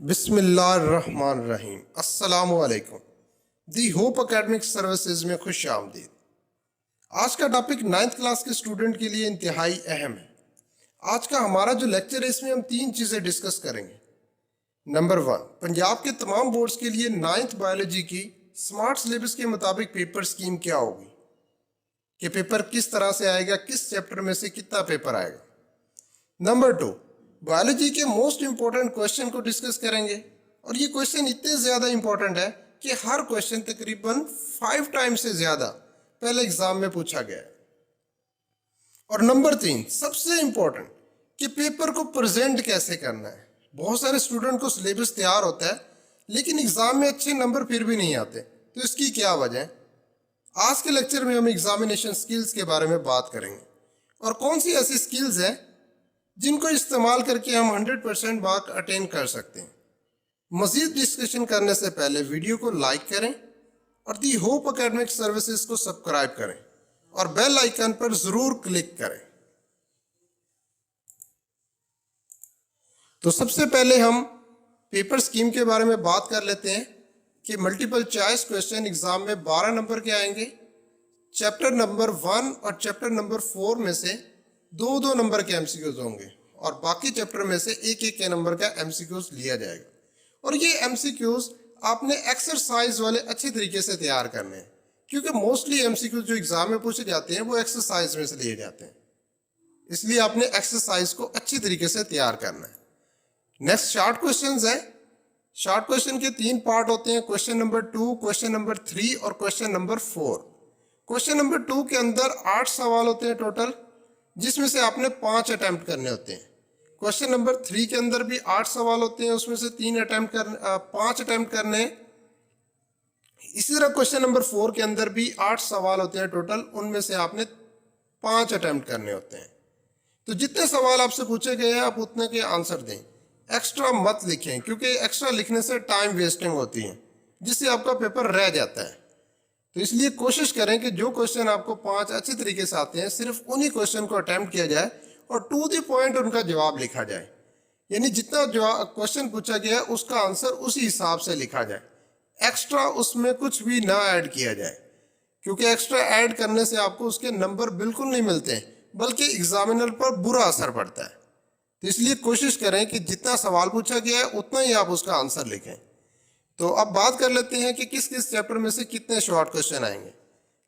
बिस्मिल्लाहिर्रहमानिर्रहीम। अस्सलामुअलैकुम। The hope academic services में खुश आमदीद। आज का टॉपिक 9th क्लास के स्टूडेंट के लिए इंतहाई अहम है। आज का हमारा जो लेक्चर है इसमें हम 3 चीज़ें डिस्कस करेंगे। नंबर 1, पंजाब के तमाम बोर्ड्स के लिए 9th बायोलॉजी की स्मार्ट सिलेबस के मुताबिक पेपर स्कीम क्या होगी, कि पेपर किस तरह से आएगा, किस चैप्टर में से कितना पेपर आएगा। नंबर 2, बायोलॉजी के मोस्ट इंपॉर्टेंट क्वेश्चन को डिस्कस करेंगे और ये क्वेश्चन इतने ज़्यादा इंपॉर्टेंट है कि हर क्वेश्चन तकरीबन 5 टाइम से ज़्यादा पहले एग्जाम में पूछा गया है। और नंबर 3, सबसे इंपॉर्टेंट, कि पेपर को प्रेजेंट कैसे करना है। बहुत सारे स्टूडेंट को सिलेबस तैयार होता है लेकिन एग्जाम में अच्छे नंबर फिर भी नहीं आते, तो इसकी क्या वजह है। आज के लेक्चर में हम एग्जामिनेशन स्किल्स के बारे में बात करेंगे और कौन सी ऐसी स्किल्स हैं जिनको इस्तेमाल करके हम 100% मार्क अटेन कर सकते हैं। मज़ीद डिस्कशन करने से पहले वीडियो को लाइक करें और दी होप एकेडमिक सर्विसेज को सब्सक्राइब करें और बेल आइकन पर ज़रूर क्लिक करें। तो सबसे पहले हम पेपर स्कीम के बारे में बात कर लेते हैं कि मल्टीपल चॉइस क्वेश्चन एग्ज़ाम में 12 नंबर के आएंगे। चैप्टर नंबर 1 और चैप्टर नंबर 4 में से 2-2 नंबर के एमसीक्यूज होंगे और बाकी चैप्टर में से 1-1 के नंबर का एमसीक्यूज लिया जाएगा। और ये एमसीक्यूज आपने एक्सरसाइज वाले अच्छे तरीके से तैयार करने हैं, क्योंकि मोस्टली एमसीक्यूज जो एग्जाम में पूछे जाते हैं वो एक्सरसाइज में से लिए जाते हैं, इसलिए आपने एक्सरसाइज को अच्छी तरीके से तैयार करना है। नेक्स्ट शॉर्ट क्वेश्चन है। शॉर्ट क्वेश्चन के 3 पार्ट होते हैं, क्वेश्चन नंबर 2, क्वेश्चन नंबर 3 और क्वेश्चन नंबर 4। क्वेश्चन नंबर 2 के अंदर 8 सवाल होते हैं टोटल, जिसमें से आपने 5 अटैम्प्ट करने होते हैं। क्वेश्चन नंबर 3 के अंदर भी 8 सवाल होते हैं, उसमें से 5 अटैम्प्ट करने हैं। इसी तरह क्वेश्चन नंबर 4 के अंदर भी 8 सवाल होते हैं टोटल, उनमें से आपने 5 अटैम्प्ट करने होते हैं। तो जितने सवाल आपसे पूछे गए हैं आप उतने के आंसर दें, एक्स्ट्रा मत लिखें, क्योंकि एक्स्ट्रा लिखने से टाइम वेस्टिंग होती है जिससे आपका पेपर रह जाता है। तो इसलिए कोशिश करें कि जो क्वेश्चन आपको 5 अच्छे तरीके से आते हैं सिर्फ उन्हीं क्वेश्चन को अटैम्प्ट किया जाए और टू द पॉइंट उनका जवाब लिखा जाए, यानी जितना जवाब क्वेश्चन पूछा गया है उसका आंसर उसी हिसाब से लिखा जाए, एक्स्ट्रा उसमें कुछ भी ना ऐड किया जाए, क्योंकि एक्स्ट्रा ऐड करने से आपको उसके नंबर बिल्कुल नहीं मिलते बल्कि एग्जामिनर पर बुरा असर पड़ता है। तो इसलिए कोशिश करें कि जितना सवाल पूछा गया है उतना ही आप उसका आंसर लिखें। तो अब बात कर लेते हैं कि किस किस चैप्टर में से कितने शॉर्ट क्वेश्चन आएंगे।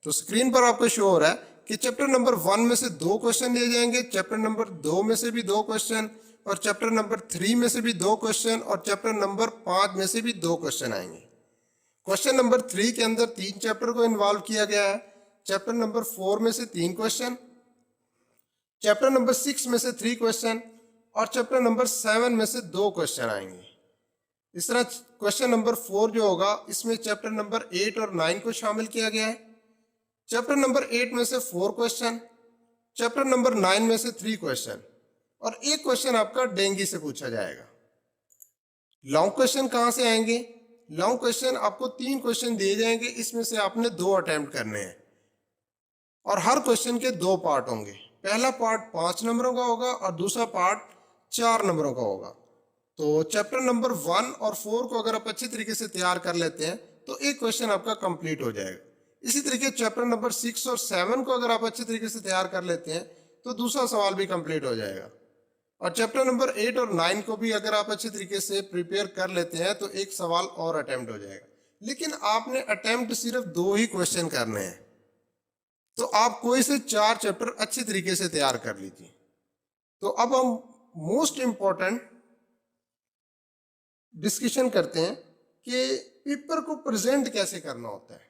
तो स्क्रीन पर आपको शो हो रहा है कि चैप्टर नंबर 1 में से 2 क्वेश्चन लिए जाएंगे, चैप्टर नंबर 2 में से भी 2 क्वेश्चन, और चैप्टर नंबर 3 में से भी 2 क्वेश्चन, और चैप्टर नंबर 5 में से भी 2 क्वेश्चन आएंगे। क्वेश्चन नंबर 3 के अंदर 3 चैप्टर को इन्वॉल्व किया गया है। चैप्टर नंबर 4 में से 3 क्वेश्चन, चैप्टर नंबर 6 में से 3 क्वेश्चन और चैप्टर नंबर 7 में से 2 क्वेश्चन आएंगे। इस तरह क्वेश्चन नंबर 4 जो होगा इसमें चैप्टर नंबर 8 और 9 को शामिल किया गया है। चैप्टर नंबर 8 में से 4 क्वेश्चन, चैप्टर नंबर 9 में से 3 क्वेश्चन और 1 क्वेश्चन आपका डेंगू से पूछा जाएगा। लॉन्ग क्वेश्चन कहाँ से आएंगे? लॉन्ग क्वेश्चन आपको 3 क्वेश्चन दिए जाएंगे, इसमें से आपने 2 अटेम्प्ट करने हैं और हर क्वेश्चन के 2 पार्ट होंगे। पहला पार्ट 5 नंबरों का होगा और दूसरा पार्ट 4 नंबरों का होगा। तो चैप्टर नंबर 1 और 4 को अगर आप अच्छी तरीके से तैयार कर लेते हैं तो 1 क्वेश्चन आपका कंप्लीट हो जाएगा। इसी तरीके चैप्टर नंबर 6 और 7 को अगर आप अच्छी तरीके से तैयार कर लेते हैं तो दूसरा सवाल भी कंप्लीट हो जाएगा। और चैप्टर नंबर 8 और 9 को भी अगर आप अच्छी तरीके से प्रिपेयर कर लेते हैं तो 1 सवाल और अटेम्प्ट हो जाएगा। लेकिन आपने अटेम्प्ट सिर्फ 2 ही क्वेश्चन करने हैं, तो आप कोई से 4 चैप्टर अच्छी तरीके से तैयार कर लीजिए। तो अब हम मोस्ट इम्पॉर्टेंट डिस्कशन करते हैं कि पेपर को प्रेजेंट कैसे करना होता है।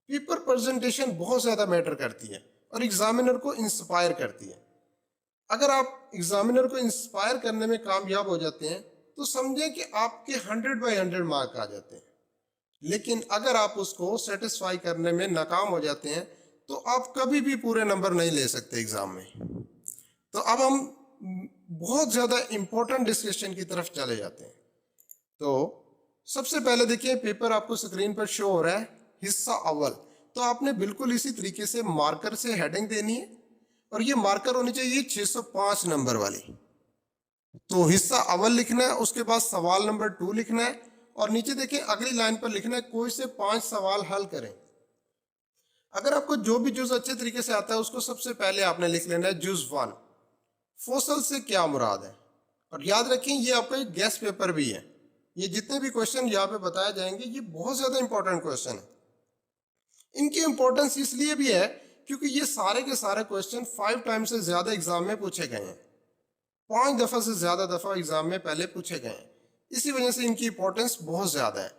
पेपर प्रेजेंटेशन बहुत ज़्यादा मैटर करती है और एग्जामिनर को इंस्पायर करती है। अगर आप एग्जामिनर को इंस्पायर करने में कामयाब हो जाते हैं तो समझें कि आपके 100/100 मार्क आ जाते हैं। लेकिन अगर आप उसको सेटिस्फाई करने में नाकाम हो जाते हैं तो आप कभी भी पूरे नंबर नहीं ले सकते एग्ज़ाम में। तो अब हम बहुत ज़्यादा इम्पोर्टेंट डिस्कशन की तरफ चले जाते हैं। तो सबसे पहले देखिए पेपर आपको स्क्रीन पर शो हो रहा है, हिस्सा अव्वल। तो आपने बिल्कुल इसी तरीके से मार्कर से हेडिंग देनी है और ये मार्कर होनी चाहिए 605 नंबर वाली। तो हिस्सा अव्वल लिखना है, उसके बाद सवाल नंबर 2 लिखना है और नीचे देखें अगली लाइन पर लिखना है कोई से 5 सवाल हल करें। अगर आपको जो भी जुज अच्छे तरीके से आता है उसको सबसे पहले आपने लिख लेना है जुज 1, फोसल से क्या मुराद है। और याद रखें ये आपका एक गेस्ट पेपर भी है, ये जितने भी क्वेश्चन यहाँ पे बताए जाएंगे ये बहुत ज्यादा इंपॉर्टेंट क्वेश्चन है। इनकी इंपॉर्टेंस इसलिए भी है क्योंकि ये सारे के सारे क्वेश्चन 5 टाइम से ज्यादा एग्जाम में पूछे गए हैं, 5 दफा से ज्यादा दफा एग्जाम में पहले पूछे गए हैं, इसी वजह से इनकी इंपॉर्टेंस बहुत ज्यादा है।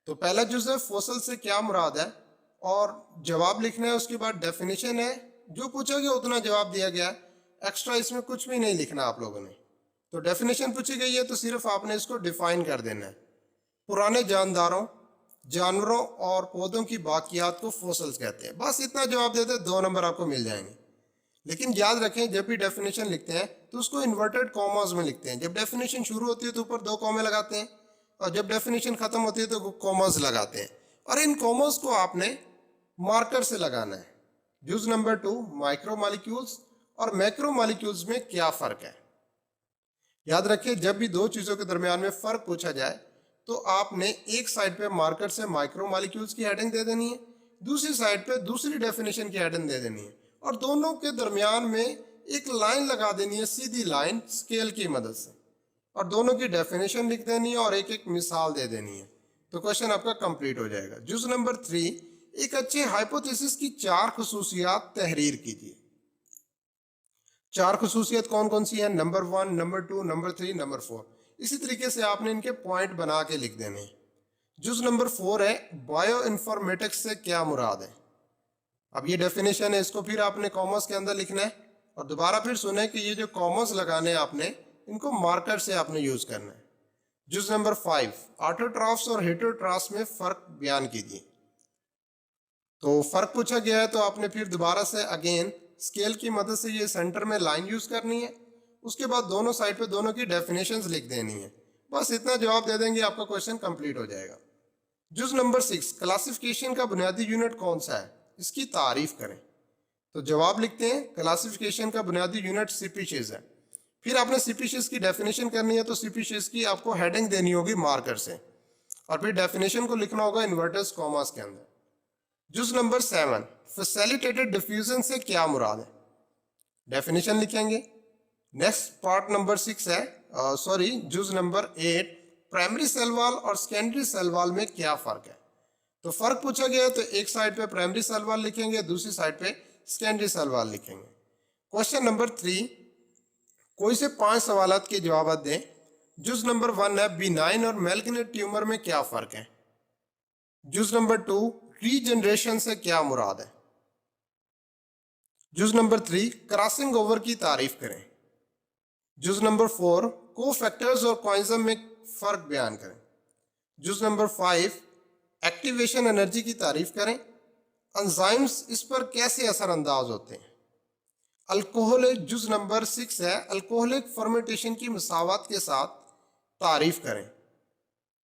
तो पहला जुज है फोसल से क्या मुराद है और जवाब लिखना है, उसके बाद डेफिनेशन है, जो पूछा गया उतना जवाब दिया गया, एक्स्ट्रा इसमें कुछ भी नहीं लिखना आप लोगों ने। तो डेफिनेशन पूछी गई है तो सिर्फ आपने इसको डिफाइन कर देना है। पुराने जानदारों, जानवरों और पौधों की बाकियात को फोसल्स कहते हैं, बस इतना जवाब देते 2 नंबर आपको मिल जाएंगे। लेकिन याद रखें जब भी डेफिनेशन लिखते हैं तो उसको इन्वर्टेड कॉमास में लिखते हैं। जब डेफिनेशन शुरू होती है तो ऊपर 2 कॉमे लगाते हैं और जब डेफिनेशन खत्म होती है तो कॉमास लगाते हैं, और इन कॉमास को आपने मार्कर से लगाना है। जुज नंबर 2 माइक्रो मॉलिक्यूल्स और मैक्रो मॉलिक्यूल्स में क्या फर्क है। याद रखिए जब भी 2 चीजों के दरमियान में फर्क पूछा जाए तो आपने एक साइड पे मार्कर से माइक्रो मॉलिक्यूल्स की हेडिंग दे देनी है, दूसरी साइड पे दूसरी डेफिनेशन की हेडिंग दे देनी है, और दोनों के दरमियान में एक लाइन लगा देनी है, सीधी लाइन स्केल की मदद से, और दोनों की डेफिनेशन लिख देनी है और एक एक मिसाल दे देनी है। तो क्वेश्चन आपका कंप्लीट हो जाएगा। जुज नंबर 3 एक अच्छे हाइपोथेसिस की 4 खुसूसियात तहरीर कीजिए। 4 खुसूसियत कौन कौन सी है? Number 1, number 2, number 3, number 4। इसी तरीके से आपने इनके पॉइंट बना के लिख देने। जुज नंबर 4 है बायो इन्फॉर्मेटिक्स से क्या मुराद है। अब ये डेफिनेशन है, इसको फिर आपने कॉमर्स के अंदर लिखना है, और दोबारा फिर सुने कि ये जो कॉमर्स लगाने आपने इनको मार्कर से आपने यूज करना है। जुज नंबर 5 ऑटोट्रॉफ्स और हेटेरोट्रॉफ्स में फर्क बयान कीजिए। तो फर्क पूछा गया है तो आपने फिर दोबारा से अगेन स्केल की मदद से ये सेंटर में लाइन यूज करनी है, उसके बाद दोनों साइड पे दोनों की डेफिनेशंस लिख देनी है। बस इतना जवाब दे देंगे आपका क्वेश्चन कंप्लीट हो जाएगा। जुज नंबर 6 क्लासिफिकेशन का बुनियादी यूनिट कौन सा है, इसकी तारीफ करें। तो जवाब लिखते हैं क्लासिफिकेशन का बुनियादी यूनिट स्पीशीज है। फिर आपने स्पीशीज की डेफिनेशन करनी है तो स्पीशीज की आपको हेडिंग देनी होगी मार्कर से, और फिर डेफिनेशन को लिखना होगा इन्वर्टर्स कॉमास के अंदर। जुज नंबर 7 फैसिलिटेटेड डिफ्यूजन से क्या मुराद है, डेफिनेशन लिखेंगे। नेक्स्ट पार्ट नंबर 6 है जुज नंबर 8 प्राइमरी सेल वॉल और सेकेंडरी सेल वॉल में क्या फर्क है। तो फर्क पूछा गया है तो एक साइड पे प्राइमरी सेल वॉल लिखेंगे, दूसरी साइड पे सेकेंडरी सेल वॉल लिखेंगे। क्वेश्चन नंबर 3 कोई से 5 सवालात के जवाब दें। जुज नंबर 1 है बिनाइन और मेलिग्नेंट ट्यूमर में क्या फर्क है। जुज नंबर 2 रीजनरेशन से क्या मुराद है। जुज नंबर 3 क्रॉसिंग ओवर की तारीफ करें। जुज नंबर 4 को फैक्टर्स और क्वाइज्म में फर्क बयान करें। जुज नंबर 5 एक्टिवेशन एनर्जी की तारीफ करें। एंजाइम्स इस पर कैसे असरअंदाज होते हैं। अल्कोहलिक जुज नंबर 6 है अल्कोहलिक फर्मेंटेशन की मसावत के साथ तारीफ करें।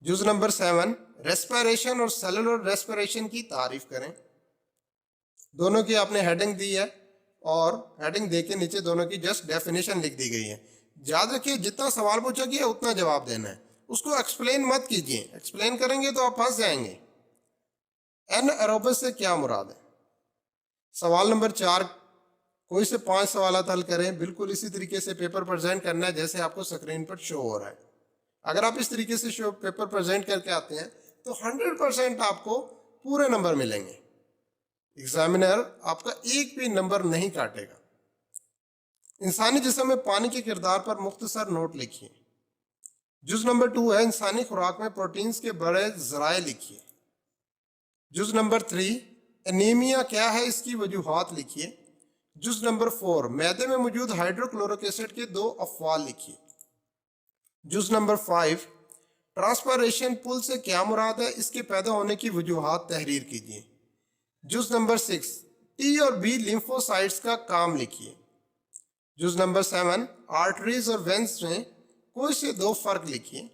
जुज नंबर 7 रेस्पिरेशन और सेलुलर रेस्पिरेशन की तारीफ करें। दोनों की आपने हेडिंग दी है और हेडिंग दे के नीचे दोनों की जस्ट डेफिनेशन लिख दी गई है। याद रखिए जितना सवाल पूछा गया उतना जवाब देना है, उसको एक्सप्लेन मत कीजिए, एक्सप्लेन करेंगे तो आप फंस जाएंगे। एनएरोबिक से क्या मुराद है। सवाल नंबर 4 कोई से 5 सवाल हल करें। बिल्कुल इसी तरीके से पेपर प्रेजेंट करना है जैसे आपको स्क्रीन पर शो हो रहा है। अगर आप इस तरीके से शो पेपर प्रेजेंट करके आते हैं तो 100% आपको पूरे नंबर मिलेंगे। एग्जामिनर आपका एक भी नंबर नहीं काटेगा। इंसानी जिस्म में पानी के किरदार पर मुख्तसर नोट लिखिए। जुज नंबर 2 है इंसानी खुराक में प्रोटीन्स के बड़े जराए लिखिए। जुज नंबर 3 एनीमिया क्या है इसकी वजूहात लिखिए। जुज नंबर 4 मैदे में मौजूद हाइड्रोक्लोरिक एसिड के 2 अफवाल लिखिए। जुज नंबर 5 ट्रांसपायरेशन पुल से क्या मुराद है, इसके पैदा होने की वजूहात तहरीर कीजिए। जुज नंबर 6 टी और बी लिम्फोसाइट्स का काम लिखिए। जुज नंबर 7 आर्टरीज और वेंस में कोई से 2 फर्क लिखिए।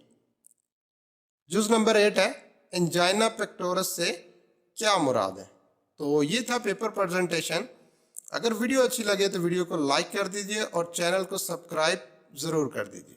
जुज नंबर 8 है एंजाइना पेक्टोरस से क्या मुराद है। तो ये था पेपर प्रेजेंटेशन। अगर वीडियो अच्छी लगे तो वीडियो को लाइक कर दीजिए और चैनल को सब्सक्राइब ज़रूर कर दीजिए।